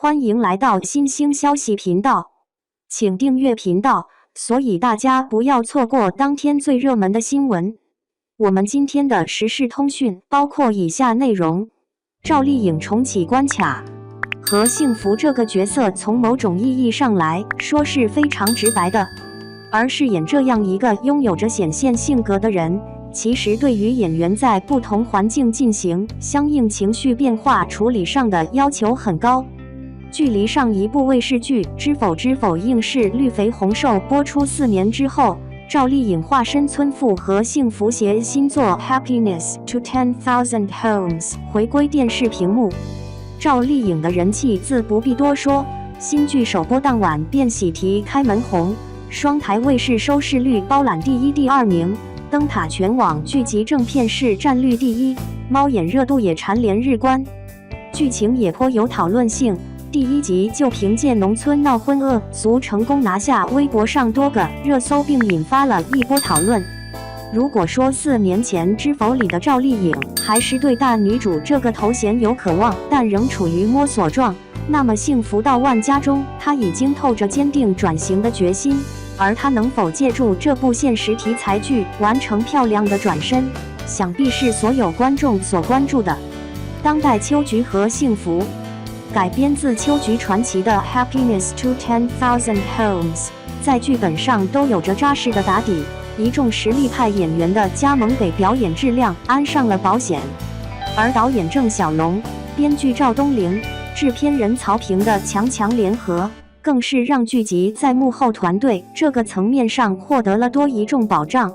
欢迎来到新兴消息频道，请订阅频道，所以大家不要错过当天最热门的新闻。我们今天的时事通讯包括以下内容：赵丽颖重启关卡。何幸福这个角色从某种意义上来说是非常直白的，而饰演这样一个拥有着显现性格的人，其实对于演员在不同环境进行相应情绪变化处理上的要求很高。距离上一部卫视剧《知否知否应是绿肥红瘦》播出4年之后，赵丽颖化身村妇何幸福携新作《Happiness to 10,000 Homes》回归电视屏幕。赵丽颖的人气自不必多说，新剧首播当晚便喜提开门红，双台卫视收视率包揽第1、第2名，灯塔全网剧集正片市占率第1，猫眼热度也蝉联日冠。剧情也颇有讨论性，第1集就凭借农村闹婚恶俗成功拿下微博上多个热搜，并引发了一波讨论。如果说4年前《知否》里的赵丽颖还是对大女主这个头衔有渴望，但仍处于摸索状，那么《幸福到万家》中她已经透着坚定转型的决心，而她能否借助这部现实题材剧完成漂亮的转身，想必是所有观众所关注的。当代秋菊和幸福改编自秋菊传奇的《Happiness to 10,000 Homes》，在剧本上都有着扎实的打底，一众实力派演员的加盟给表演质量安上了保险。而导演郑晓龙、编剧赵东玲、制片人曹平的强联合，更是让剧集在幕后团队这个层面上获得了多一重保障。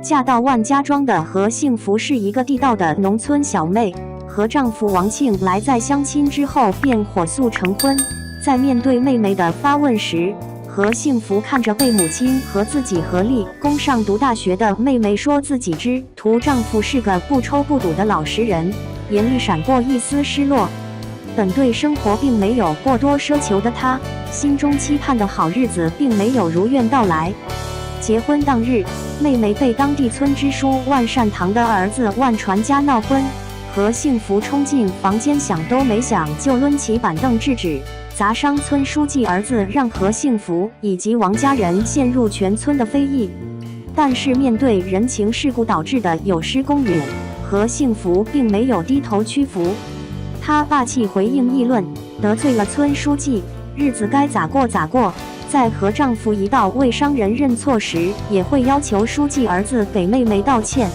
嫁到万家庄的何幸福是一个地道的农村小妹，和丈夫王庆来在相亲之后便火速成婚。在面对妹妹的发问时，何幸福看着被母亲和自己合力供上读大学的妹妹，说自己知图丈夫是个不抽不赌的老实人，眼里闪过一丝失落。本对生活并没有过多奢求的她，心中期盼的好日子并没有如愿到来。结婚当日，妹妹被当地村支书万善堂的儿子万传家闹婚，何幸福冲进房间，想都没想就抡起板凳制止，砸伤村书记儿子，让何幸福以及王家人陷入全村的非议。但是面对人情世故导致的有失公允，何幸福并没有低头屈服，她霸气回应议论，得罪了村书记，日子该咋过咋过。在和丈夫一道为商人认错时，也会要求书记儿子给妹妹道歉。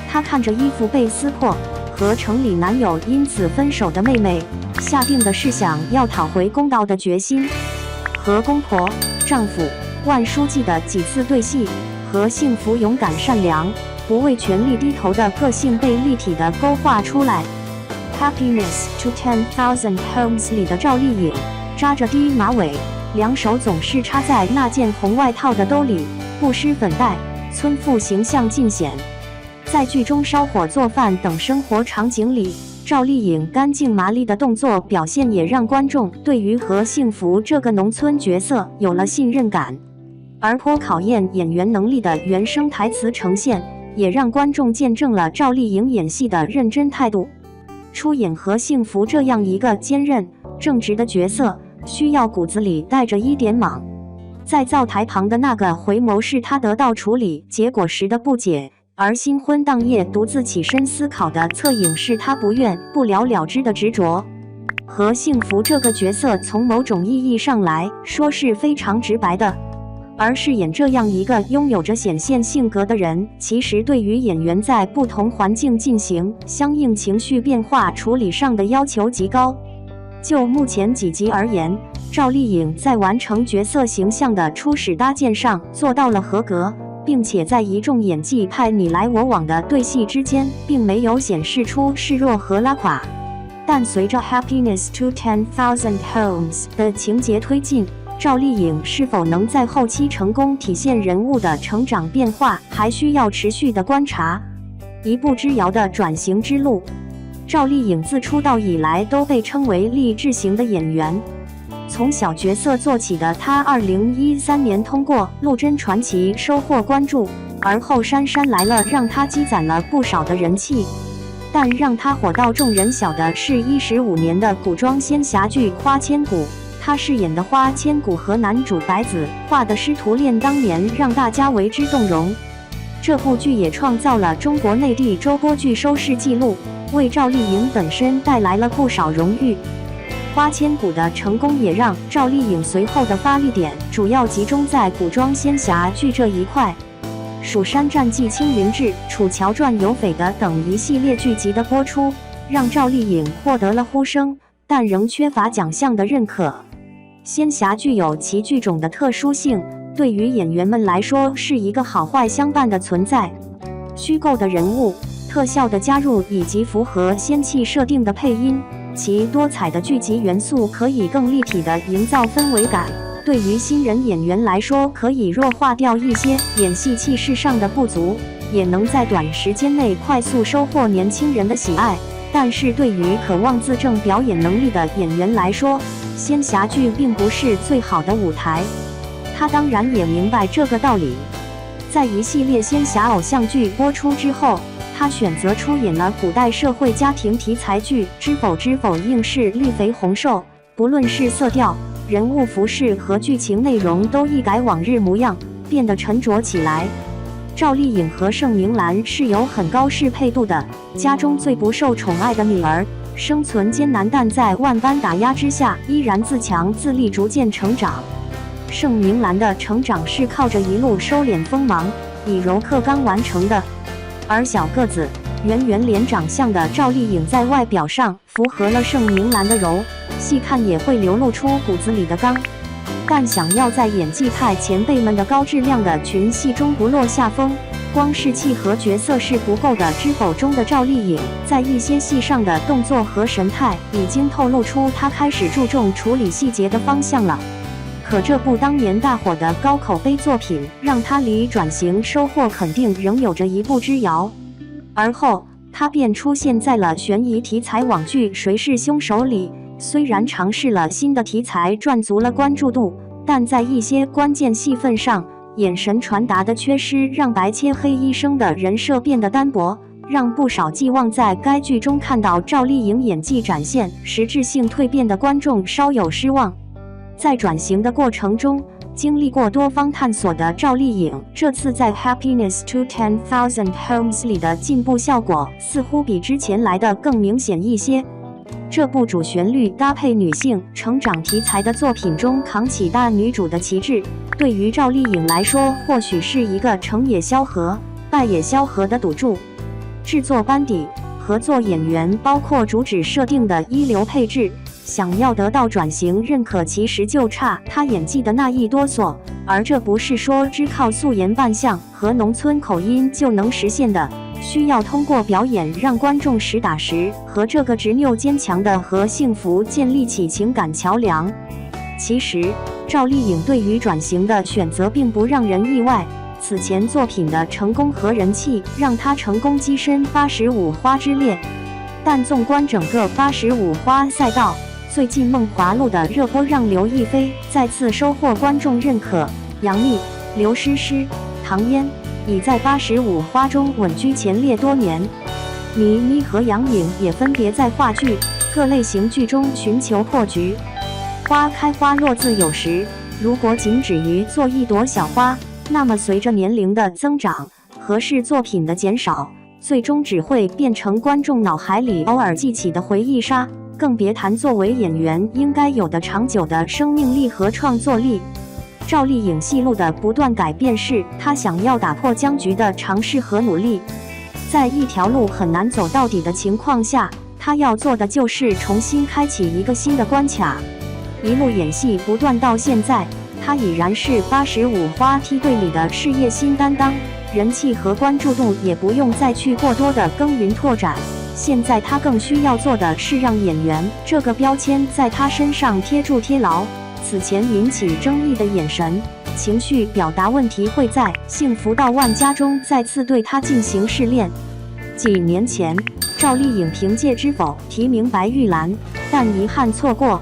她看着衣服被撕破，和城里男友因此分手的妹妹，下定的是想要讨回公道的决心。和公婆、丈夫、万书记的几次对戏，何幸福勇敢善良、不为权力低头的个性被立体的勾画出来。Happiness to 10,000 Homes 里的赵丽颖扎着低马尾，两手总是插在那件红外套的兜里，不施粉黛，村妇形象尽显。在剧中烧火做饭等生活场景里，赵丽颖干净麻利的动作表现也让观众对于何幸福这个农村角色有了信任感。而颇考验演员能力的原声台词呈现，也让观众见证了赵丽颖演戏的认真态度。出演何幸福这样一个坚韧正直的角色，需要骨子里带着一点莽。在灶台旁的那个回眸，是她得到处理结果时的不解，而新婚当夜独自起身思考的侧影，是她不愿不了了之的执着。何幸福这个角色从某种意义上来说是非常直白的，而饰演这样一个拥有着显现性格的人，其实对于演员在不同环境进行相应情绪变化处理上的要求极高。就目前几集而言，赵丽颖在完成角色形象的初始搭建上做到了合格，并且在一众演技派你来我往的对戏之间，并没有显示出示弱和拉垮。但随着 Happiness to 10,000 Homes 的情节推进，赵丽颖是否能在后期成功体现人物的成长变化，还需要持续的观察。一步之遥的转型之路，赵丽颖自出道以来都被称为励志型的演员。从小角色做起的她，2013年通过《陆贞传奇》收获关注，而后《杉杉来了》让她积攒了不少的人气。但让她火到众人晓的是15年的古装仙侠剧《花千骨》，她饰演的花千骨和男主白子画的师徒恋当年让大家为之动容。这部剧也创造了中国内地周播剧收视纪录，为赵丽颖本身带来了不少荣誉。花千骨的成功也让赵丽颖随后的发力点主要集中在古装仙侠剧这一块。《蜀山战记》《青云志》《楚乔传》《有匪的》等一系列剧集的播出，让赵丽颖获得了呼声，但仍缺乏奖项的认可。仙侠具有其剧种的特殊性，对于演员们来说是一个好坏相伴的存在。虚构的人物、特效的加入以及符合仙气设定的配音，其多彩的剧集元素可以更立体地营造氛围感。对于新人演员来说，可以弱化掉一些演戏气势上的不足，也能在短时间内快速收获年轻人的喜爱。但是对于渴望自证表演能力的演员来说，仙侠剧并不是最好的舞台。他当然也明白这个道理。在一系列仙侠偶像剧播出之后，他选择出演了古代社会家庭题材剧《知否知否应是绿肥红瘦》，不论是色调、人物服饰和剧情内容都一改往日模样，变得沉着起来。赵丽颖和盛明兰是有很高适配度的，家中最不受宠爱的女儿，生存艰难，但在万般打压之下依然自强自立，逐渐成长。盛明兰的成长是靠着一路收敛锋芒，以柔克刚完成的，而小个子、圆圆脸长相的赵丽颖在外表上符合了盛明兰的柔，细看也会流露出骨子里的刚。但想要在演技派前辈们的高质量的群戏中不落下风，光是契合角色是不够的。《知否》中的赵丽颖在一些戏上的动作和神态已经透露出她开始注重处理细节的方向了。可这部当年大火的高口碑作品，让她离转型收获肯定仍有着一步之遥。而后，她便出现在了悬疑题材网剧《谁是凶手》里。虽然尝试了新的题材，赚足了关注度，但在一些关键戏份上，眼神传达的缺失让白切黑医生的人设变得单薄，让不少寄望在该剧中看到赵丽颖演技展现实质性蜕变的观众稍有失望。在转型的过程中，经历过多方探索的赵丽颖，这次在《Happiness to 10,000 Homes》里的进步效果似乎比之前来的更明显一些。这部主旋律搭配女性成长题材的作品中扛起大女主的旗帜，对于赵丽颖来说或许是一个成也萧何，败也萧何的赌注。制作班底、合作演员包括主旨设定的一流配置，想要得到转型认可，其实就差她演技的那一哆嗦，而这不是说只靠素颜扮相和农村口音就能实现的，需要通过表演让观众实打实和这个执拗坚强的和幸福建立起情感桥梁。其实，赵丽颖对于转型的选择并不让人意外，此前作品的成功和人气让她成功跻身85花之列。但纵观整个85花赛道，最近《梦华录》的热播让刘亦菲再次收获观众认可，杨幂、刘诗诗、唐嫣已在85花中稳居前列多年。倪妮和杨颖也分别在话剧、各类型剧中寻求破局。花开花落自有时，如果仅止于做一朵小花，那么随着年龄的增长，合适作品的减少，最终只会变成观众脑海里偶尔记起的回忆杀，更别谈作为演员应该有的长久的生命力和创作力。赵丽颖戏路的不断改变是她想要打破僵局的尝试和努力。在一条路很难走到底的情况下，她要做的就是重新开启一个新的关卡。一路演戏不断到现在，她已然是85花梯队里的事业新担当，人气和关注度也不用再去过多的耕耘拓展。现在她更需要做的是让演员这个标签在她身上贴住贴牢。此前引起争议的眼神、情绪表达问题会在《幸福到万家》中再次对她进行试炼。几年前，赵丽颖凭借《知否》提名白玉兰，但遗憾错过。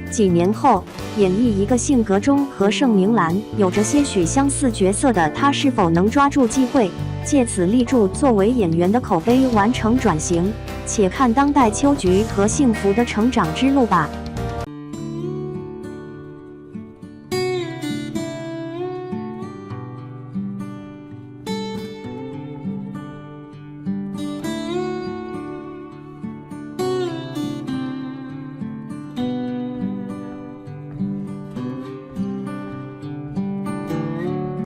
几年后，演绎一个性格中和盛明兰有着些许相似角色的她，是否能抓住机会，借此立住作为演员的口碑，完成转型？且看当代秋菊和幸福的成长之路吧。